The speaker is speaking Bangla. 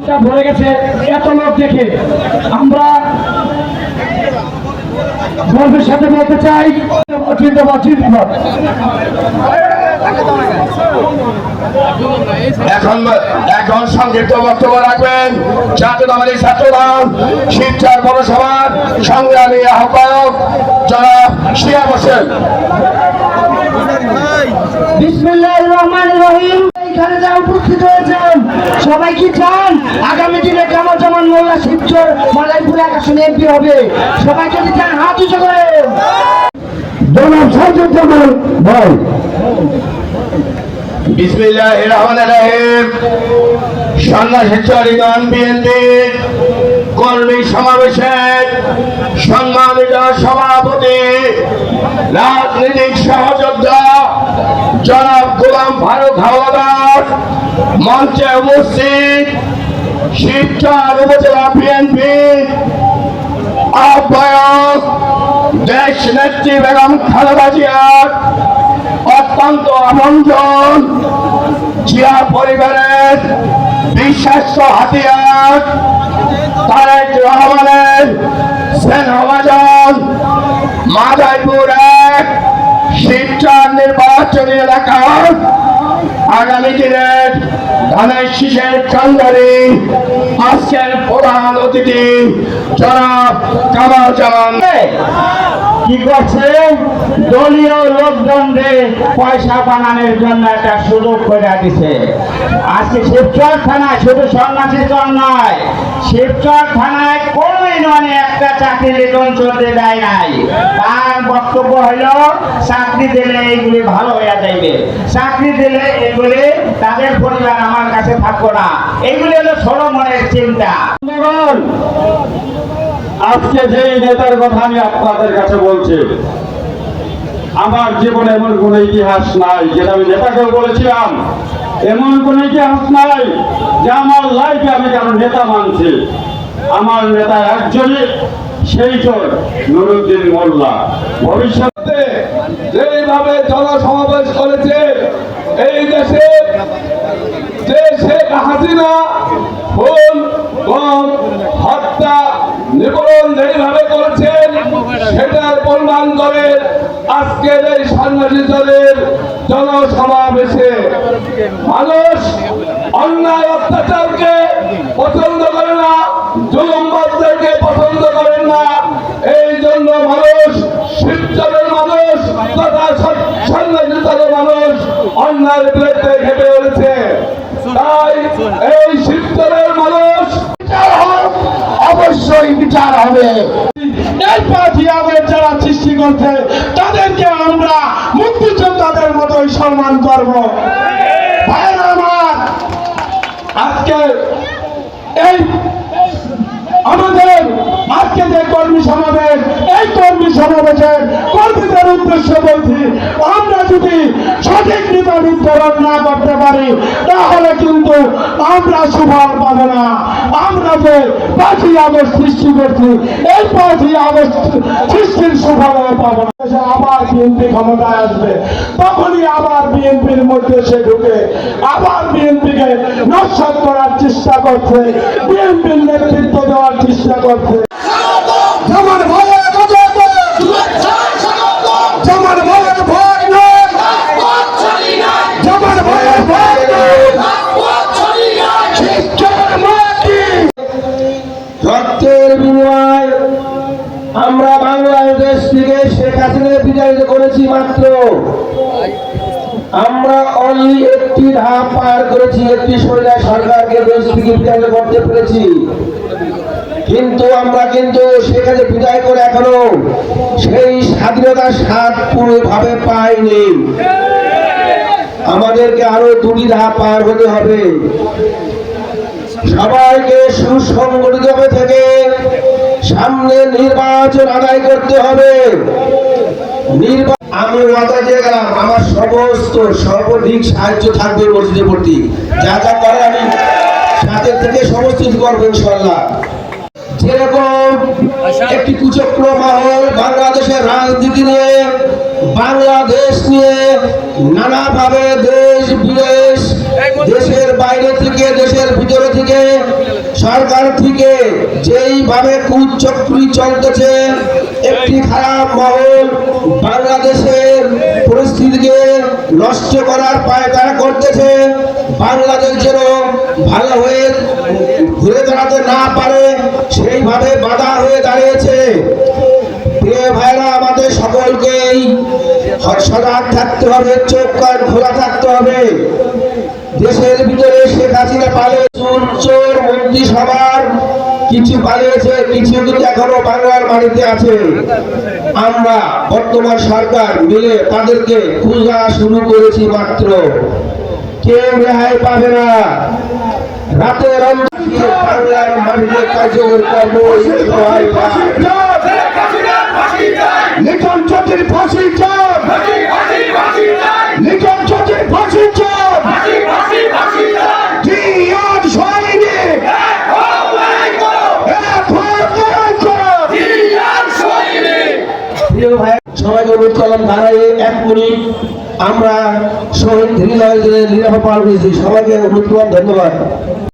ভরে গেছে এত লোক দেখে আমরা গর্বের সাথে বলতে চাই এখন সংক্ষিপ্ত বক্তব্য রাখবেন জাতীয়তাবাদী ছাত্রদল শিবচর পৌরসভার সংগ্রামী আহ্বায়ক জনাব শিয়া হোসেন। বিসমিল্লাহির রহমানির রহিম। এখানে যা উপস্থিত হয়েছেন সবাই কি চান আগামী দিনে কামরুজ্জামান মোল্লা শিবচর মালাইপুর আসনে এমপি হবে? সবাই যদি চান হাত উঁচু করেন। জনাব সাইদুজ্জামান ভাই। বিসমিল্লাহির রহমানির রহিম। শিবচর ইউনিয়ন বিএনপির কর্মী সমাবেশের সম্মানিত সভাপতি রাজনৈতিক সহযোদ্ধা জনাব গোলাম ফারুক হাওলাদার, মঞ্চে উপস্থিত শিবচর উপজেলা বিএনপি আহ্বায়ক দেশ নেত্রী বেগম খালেদা জিয়ার অত্যন্ত আপনজন, জিয়া পরিবারের বিশ্বাস্য হাতিয়ার তারেক রহমানের স্নেহভাজন মাদারীপুর এক শিবচর নির্বাচনী এলাকার আগামী দিনের ধানের শীষের কান্ডারি আজকের প্রধান অতিথি জনাব কামরুজ্জামান কি করছে? দলীয় লোকজনকে পয়সা বানানোর জন্য একটা সুযোগ করে দিছে। আজকে শিবচর থানায় শুধু সন্ন্যাসীর দল নয়, শিবচর থানায় কোন ইউনিয়নে একটা চাকরি বেতন চলতে দেয় নাই। তার বক্তব্য হলো চাকরি দিলে এইগুলি ভালো হয়ে যাইবে, চাকরি দিলে এগুলি তাদের পরিবার আমার কাছে থাকবো না। এইগুলি হলো ষোলো মনের চিন্তা। আজকে যে নেতার কথা আমি আপনাদের কাছে বলছি, আমার জীবনে এমন কোন ইতিহাস নাই, যেটা আমি নেতাকেও বলেছিলাম, এমন কোন ইতিহাস নাই যে আমার লাইফে আমি কারণ নেতা মানছি। আমার নেতা একজনই, সেই জন নুরুদ্দিন মোল্লা। ভবিষ্যতে যেভাবে জনসমাবেশ করেছে এই দেশে যে শেখ হাসিনা খুন গম হত্যা নিপীড়ন যেভাবে করেছেন সেটার প্রমাণ করে আজকের এই সন্ন্যাসী দলের জনসমাবেশে মানুষ অন্যায় অত্যাচারকে পছন্দ করে না, জুলুমবাজদেরকে পছন্দ করেন না। এই জন্য মানুষ শিবচরের মানুষ তথা সন্ন্যাসী দলের মানুষ অন্যায়ের বিরুদ্ধে খেপে উঠেছে। তাই এই শিবচরের মানুষ অবশ্যই বিচার হবে। এই পার্টি আমাদের যারা সৃষ্টি করছে তাদেরকে আমরা মুক্তিযোদ্ধাদের মতোই সম্মান করব। ভাইরা আমার, আজকে এই আমাদের আজকে যে কর্মী সমাবেশ, এই কর্মী সমাবেশের কর্মীদের উদ্দেশ্য বলছি, আমরা যদি সঠিক নেতা নির্ধারণ না করতে পারি তাহলে কিন্তু আমরা সুফল পাবো না। আমরা যে 5ই আগস্ট সৃষ্টি করছি, এই 5ই আগস্ট সৃষ্টির সুফল পাবো না। আবার বিএনপি ক্ষমতায় আসবে, তখনই আবার বিএনপির মধ্যে সে ঢুকে আবার বিএনপিকে নস্যাৎ করার চেষ্টা করছে, বিএনপির নেতৃত্ব দেওয়ার চেষ্টা করছে। আমার ভয়ের কথা আমার ভয়ের ভয় নয়, আমার ভয়ের ভয় নয়, শিবচর মাটি রক্তের বিনিময় আমরা বাংলাদেশ থেকে শেখ হাসিনা বিতাড়িত করেছি। মাত্র আমরা অনলি একটি ধাপ পার করেছি, একটি সরকারকে দেশ থেকে বিতাড়িত করতে পেরেছি। কিন্তু আমরা সেখানে বিদায় করে এখনো সেই স্বাধীনতার স্বাদ পুরোভাবে পাইনি। আমাদেরকে আরো 2টি ধাপ পার হতে হবে। সবাইকে সুসংগঠিত ভাবে থেকে সামনে নির্বাচন আদায় করতে হবে। আমি ওয়াদা দিয়ে গেলাম আমার সমস্ত সর্বাধিক সাহায্য থাকবে মসজিদের প্রতি, যা যা করে আমি সাথে থেকে সমস্ত কিছু করবো ইনশাআল্লাহ। যেরকম একটি কুচক্র মহল বাংলাদেশের রাজনীতি নিয়ে, বাংলাদেশ নিয়ে নানাভাবে দেশ বিদেশ দেশের বাইরে থেকে দেশের ভিতরে থেকে সরকার থেকে যেইভাবে কুচক্রি চলতেছে, একটি খারাপ মহল বাংলাদেশের পরিস্থিতিকে নষ্ট করার পায়তারা করতেছে। বাংলাদেশ যেন ভালো হয়ে ঘুরে দাঁড়াতে না পারে সেইভাবে বাধা হয়ে দাঁড়িয়েছে। প্রিয় ভাইরা, আমাদের সকলকেই সজাগ থাকতে হবে, চোখ কান খোলা থাকতে হবে। দেশের ভিতরে শেখ হাসিনা পালিয়ে চোর মন্ত্রিসভার কিছু পালিয়েছে, কিছু কিন্তু এখনো বাংলার মাটিতে আছে। আমরা বর্তমান সরকার মিলে তাদেরকে খোঁজা শুরু করেছি মাত্র, কেউ রেহাই পাবে না। রাতের অন্ধকারে বাংলার মাটিতে কার্যকর কর্ম লিটন চৌধুরী ফাঁসি চান, লিটন চৌধুরী ফাঁসি চান, জিয়াদ সৈনিক প্রিয় ভাই, সবাইকে অনুরোধ করলাম দাঁড়াইয়ে 1 মিনিট আমরা শহীদ হৃদয় নিরাপদ পালন করেছি। সবাইকে অনুরোধ করলাম, ধন্যবাদ।